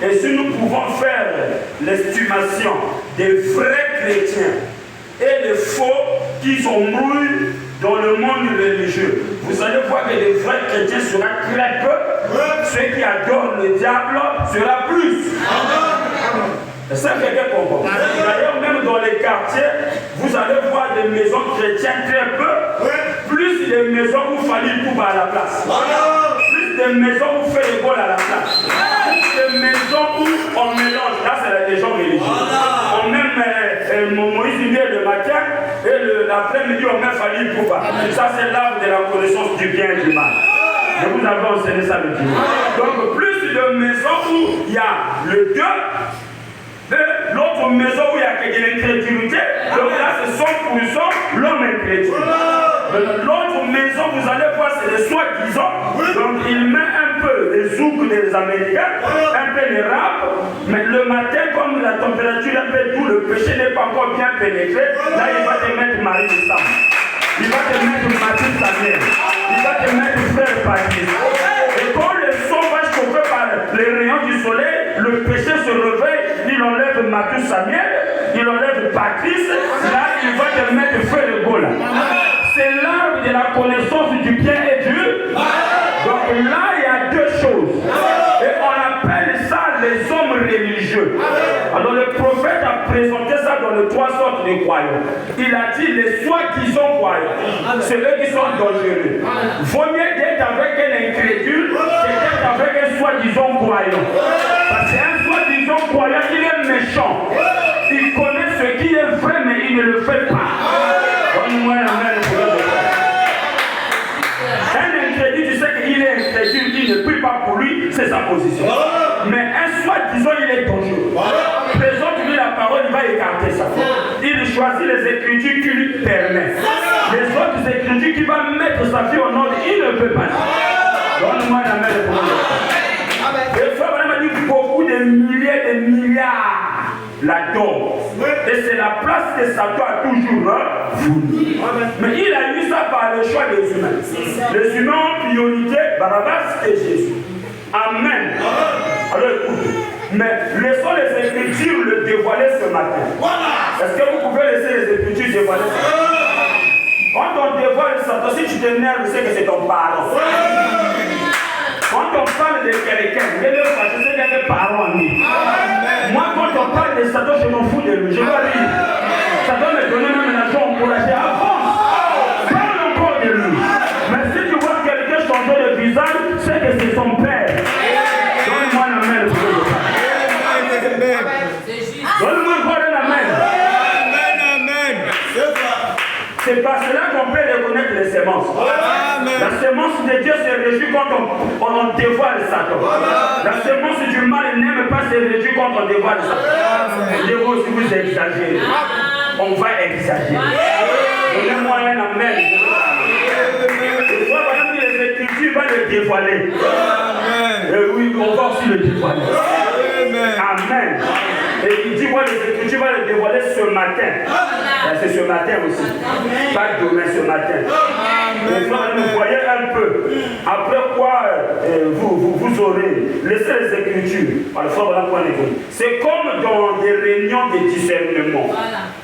Et si nous pouvons faire l'estimation des vrais chrétiens et des faux qui sont mouillés dans le monde religieux, vous allez voir que les vrais chrétiens seront très peu, ceux qui adorent le diable sera plus. C'est ça que quelqu'un comprend. D'ailleurs, même dans les quartiers, vous allez voir des maisons chrétiennes très peu, plus des maisons où il fallait tout à la place. Plus des maisons où fait l'école à la place. Plus des maisons où on mélange. Là, c'est les gens religieux. On même Moïse vient le matin et l'après-midi, on met Fali Pouba. Ça, c'est l'arbre de la connaissance du bien et du mal. Et vous avez enseigné ça le Dieu. Donc, plus de maisons où il y a le Dieu, et l'autre maison où il y a de l'incrédulité, donc là, c'est 100% l'homme incrédule. L'autre maison, vous allez voir, c'est les soi-disant. Donc, il met un peu les zouk des Américains, un peu les rap, mais le matin, comme la température est un peu douce, le péché n'est pas encore bien pénétré, là, il va te mettre Marie de Sam. Il va te mettre Mathieu Samuel. Il va te mettre Frère Patrice. Et quand le son va chauffer par les rayons du soleil, le péché se réveille, il enlève Mathieu Samuel, il enlève Patrice, là, il va te mettre Frère Ebola. C'est l'arbre de la connaissance du bien et du. Donc là, il y a deux choses. Et on appelle ça les hommes religieux. Alors le prophète a présenté ça dans les trois sortes de croyants. Il a dit les soi-disant croyants, c'est eux qui sont dangereux. Vaut mieux d'être avec un incrédule que d'être avec un soi-disant croyant. Parce qu'un soi-disant croyant, il est méchant. Il connaît ce qui est vrai, mais il ne le fait pas. Donne-moi la main. Un incrédule, tu sais qu'il est incrédule, il ne prie pas pour lui, c'est sa position. Mais un soi-disant, il est dangereux. Présente-lui la parole, il va écarter ça. Il choisit les écritures qui lui permettent. Les autres écritures qui vont mettre sa vie en ordre, il ne peut pas. Donne-moi la main de pour le frère m'a dit beaucoup de milliers de milliards l'adorent. Et c'est la place que Satan a toujours voulu. Mais il a eu ça par le choix des humains. Les humains ont priorité Barabbas et Jésus. Amen. Alors écoute, mais laissons les Écritures le dévoiler ce matin. Est-ce que vous pouvez laisser les Écritures dévoiler ce matin? Quand on dévoile Satan, si tu t'énerves, tu sais que c'est ton parent. Quand on parle de quelqu'un, je sais qu'il y a des parents en lui. Moi, quand on parle de Satan, je m'en fous de lui. Je dois lire. Satan me donne même l'argent encouragé. Avance. Parle encore de lui. Mais si tu vois quelqu'un changer de visage, c'est que c'est son père. Donne-moi la main. Donne-moi encore la main. C'est par cela qu'on peut reconnaître les semences. La semence de Dieu se réjouit quand on dévoile Satan. La semence du mal n'aime pas se réjouir quand on dévoile Satan. Je veux aussi vous exagérer. On va exagérer. Donnez-moi un amen. Et toi, par exemple, les Écritures vont le dévoiler. Et oui, on va aussi le dévoiler. Amen. Et il dit, moi, les Écritures vont le dévoiler ce matin. C'est ce matin aussi. Pas demain, ce matin. Vous voyez un peu. Après quoi, vous aurez laissé les Écritures. C'est comme dans des réunions de discernement.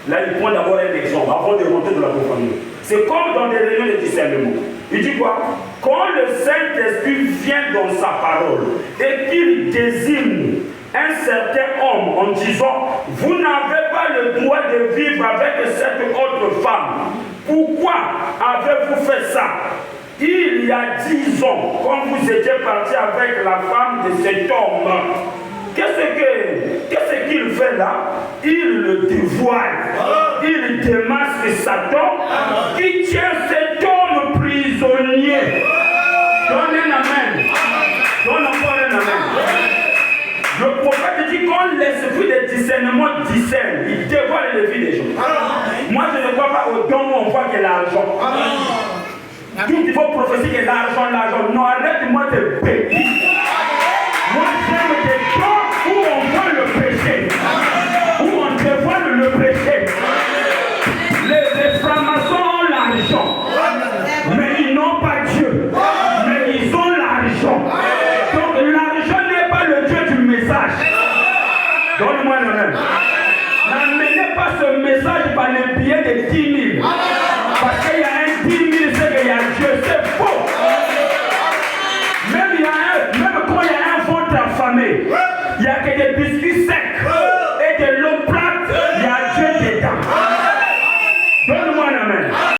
Là, il prend d'abord un exemple avant de rentrer dans la profondeur. C'est comme dans des réunions de discernement. Il dit quoi? Quand le Saint-Esprit vient dans sa parole et qu'il désigne un certain homme en disant, vous n'avez pas le droit de vivre avec cette autre femme. Pourquoi avez-vous fait ça? Il y a 10 ans, quand vous étiez parti avec la femme de cet homme, qu'est-ce qu'il fait là? Il le dévoile. Il démasque Satan qui tient cet homme prisonnier. Donne un amen. Donne encore un amen. Le prophète dit quand l'esprit de discernement discerne, il dévoile les vies des gens. Moi je ne crois pas au don où on voit que l'argent. Tout il faut prophétiser que l'argent. Non, arrête-moi de péter. Moi j'aime des dons où on voit le péché, où on dévoile le péché. Les francs-maçons ont l'argent, mais ils n'ont pas Dieu. Mais ils ont l'argent. Donc l'argent n'est pas le Dieu du message. Donne-moi le même. N'amenez pas ce message